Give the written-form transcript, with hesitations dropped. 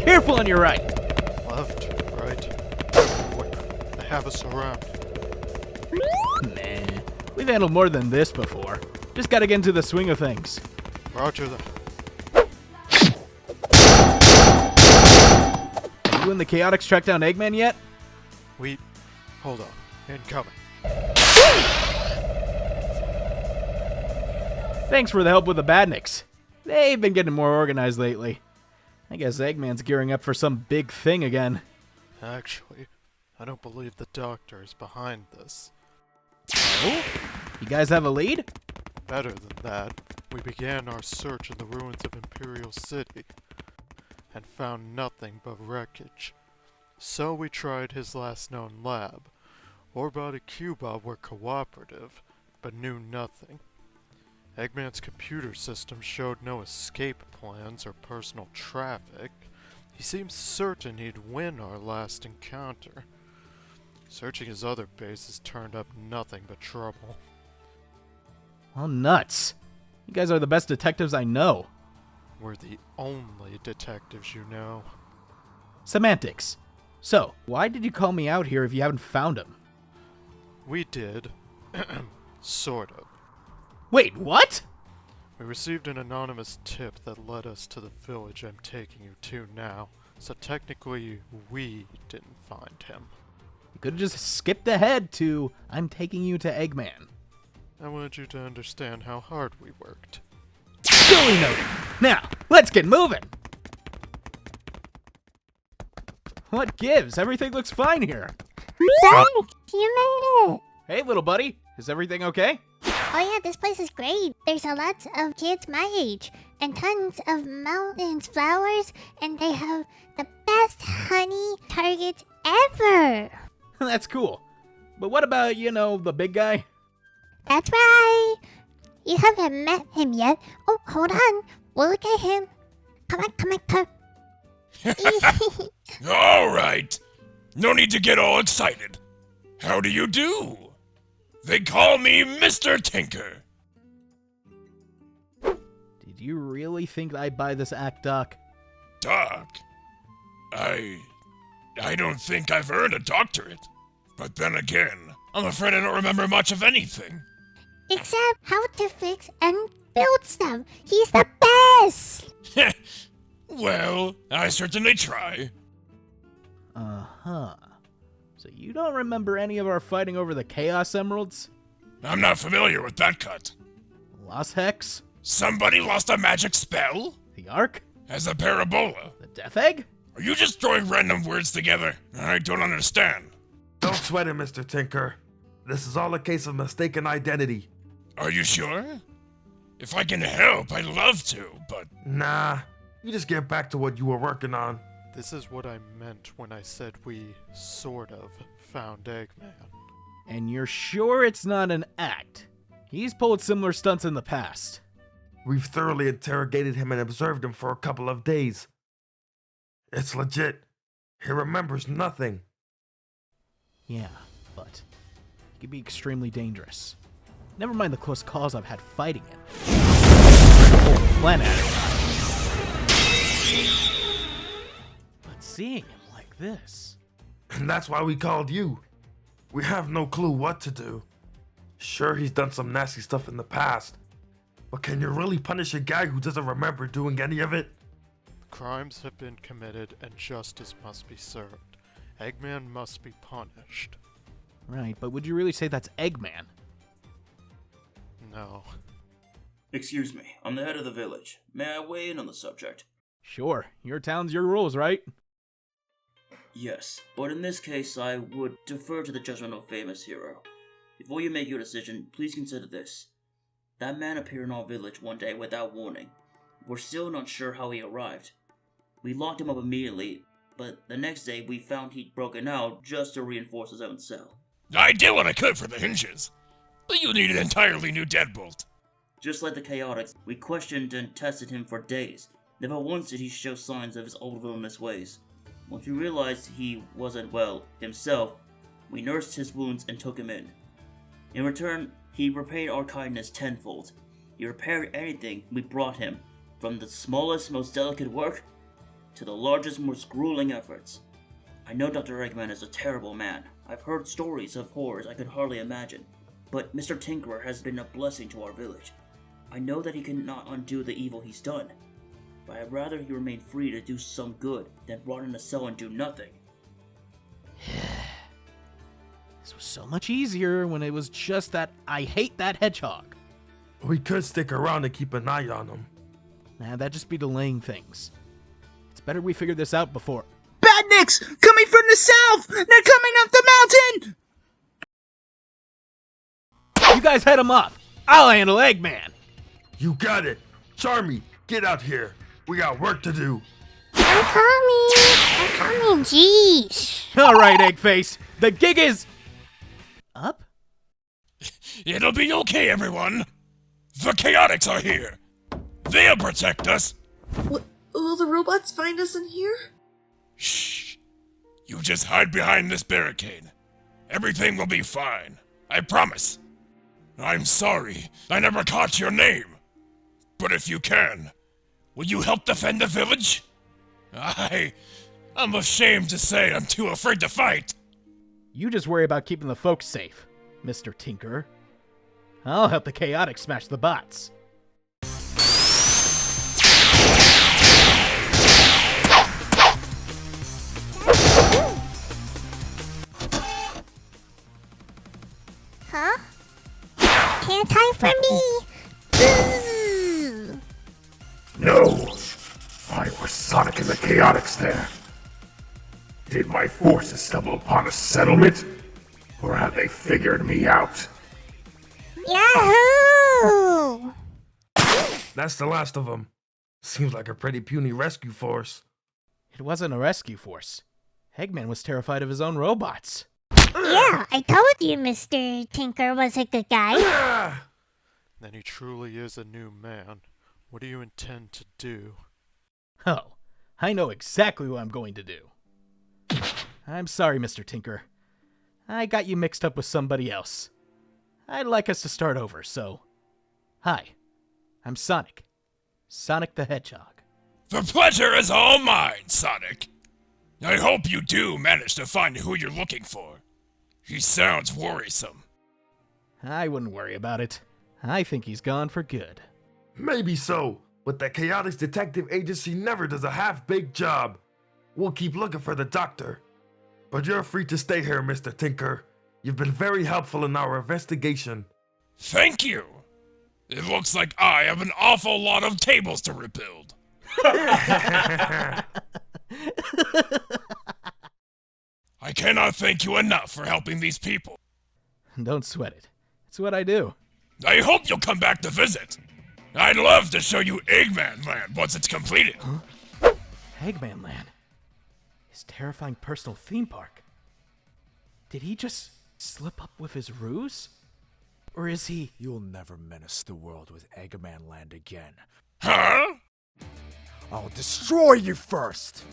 Careful on your right! Left, right, everywhere. They have us around. Nah, we've handled more than this before. Just gotta get into the swing of things. Roger that. Have you and the Chaotix tracked down Eggman yet? Hold on. Incoming. Thanks for the help with the badniks. They've been getting more organized lately. I guess Eggman's gearing up for some big thing again. Actually, I don't believe the doctor is behind this. Oh? You guys have a lead? Better than that, we began our search in the ruins of Imperial City and found nothing but wreckage. So we tried his last known lab. Orbot and Cubot were cooperative, but knew nothing. Eggman's computer system showed no escape plans or personal traffic. He seemed certain he'd win our last encounter. Searching his other bases turned up nothing but trouble. Oh, nuts. You guys are the best detectives I know. We're the only detectives you know. Semantics. So, why did you call me out here if you haven't found him? We did. Sort of. Wait, what? We received an anonymous tip that led us to the village I'm taking you to now, so technically we didn't find him. You could have just skipped ahead to, I'm taking you to Eggman. I wanted you to understand how hard we worked. Duly noted. Now, let's get moving. What gives? Everything looks fine here. Sonic, you made it! Hey, little buddy. Is everything okay? Oh yeah, this place is great. There's a lot of kids my age, and tons of mountains, flowers, and they have the best honey targets ever. That's cool. But what about, the big guy? That's right. You haven't met him yet. Oh, hold on. We'll look at him. Come on. All right. No need to get all excited. How do you do? They call me Mr. Tinker. Did you really think I'd buy this act, Doc? Doc? I don't think I've earned a doctorate. But then again, I'm afraid I don't remember much of anything. Except how to fix and build stuff. He's the best. Well, I certainly try. Uh-huh. So you don't remember any of our fighting over the Chaos Emeralds? I'm not familiar with that cut. Lost Hex? Somebody lost a magic spell? The Ark? As a parabola? The Death Egg? Are you just throwing random words together? I don't understand. Don't sweat it, Mr. Tinker. This is all a case of mistaken identity. Are you sure? If I can help, I'd love to, but... Nah, you just get back to what you were working on. This is what I meant when I said we sort of found Eggman. And you're sure it's not an act? He's pulled similar stunts in the past. We've thoroughly interrogated him and observed him for a couple of days. It's legit. He remembers nothing. Yeah, but he can be extremely dangerous. Never mind the close calls I've had fighting him. The whole planet. But seeing him like this... And that's why we called you. We have no clue what to do. Sure, he's done some nasty stuff in the past. But can you really punish a guy who doesn't remember doing any of it? Crimes have been committed and justice must be served. Eggman must be punished. Right, but would you really say that's Eggman? No. Excuse me, I'm the head of the village. May I weigh in on the subject? Sure, your town's your rules, right? Yes, but in this case I would defer to the judgment of a famous hero. Before you make your decision, please consider this. That man appeared in our village one day without warning. We're still not sure how he arrived. We locked him up immediately, but the next day we found he'd broken out just to reinforce his own cell. I did what I could for the hinges. But you need an entirely new deadbolt. Just like the Chaotix, we questioned and tested him for days. Never once did he show signs of his old villainous ways. Once we realized he wasn't well himself, we nursed his wounds and took him in. In return, he repaid our kindness tenfold. He repaired anything we brought him, from the smallest, most delicate work to the largest, most grueling efforts. I know Dr. Eggman is a terrible man. I've heard stories of horrors I could hardly imagine. But Mr. Tinkerer has been a blessing to our village. I know that he cannot undo the evil he's done, but I'd rather he remain free to do some good than rot in a cell and do nothing. This was so much easier when it was just that I hate that hedgehog. We could stick around and keep an eye on him. Nah, that'd just be delaying things. It's better we figure this out before... Badniks! Coming from the south! They're coming up the mountain! You guys head him off! I'll handle Eggman! You got it. Charmy, get out here. We got work to do. I'm coming, jeez. Alright, Eggface, the gig is... up? It'll be okay, everyone. The Chaotix are here. They'll protect us. Will the robots find us in here? Shh. You just hide behind this barricade. Everything will be fine. I promise. I'm sorry I never caught your name. But if you can, will you help defend the village? I'm ashamed to say I'm too afraid to fight. You just worry about keeping the folks safe, Mr. Tinker. I'll help the Chaotix smash the bots. Huh? Can't hide from me! No! I was Sonic and the Chaotix there. Did my forces stumble upon a settlement? Or have they figured me out? Yahoo! That's the last of them. Seems like a pretty puny rescue force. It wasn't a rescue force. Eggman was terrified of his own robots. Yeah, I told you Mr. Tinker was a good guy. Then he truly is a new man. What do you intend to do? Oh, I know exactly what I'm going to do. I'm sorry, Mr. Tinker. I got you mixed up with somebody else. I'd like us to start over, so... Hi, I'm Sonic. Sonic the Hedgehog. The pleasure is all mine, Sonic. I hope you do manage to find who you're looking for. He sounds worrisome. I wouldn't worry about it. I think he's gone for good. Maybe so, but the Chaotix Detective Agency never does a half-baked job. We'll keep looking for the doctor. But you're free to stay here, Mr. Tinker. You've been very helpful in our investigation. Thank you. It looks like I have an awful lot of tables to rebuild. I cannot thank you enough for helping these people. Don't sweat it. It's what I do. I hope you'll come back to visit. I'd love to show you Eggman Land once it's completed. Huh? Eggman Land? His terrifying personal theme park. Did he just slip up with his ruse? Or is he... You'll never menace the world with Eggman Land again. Huh? I'll destroy you first!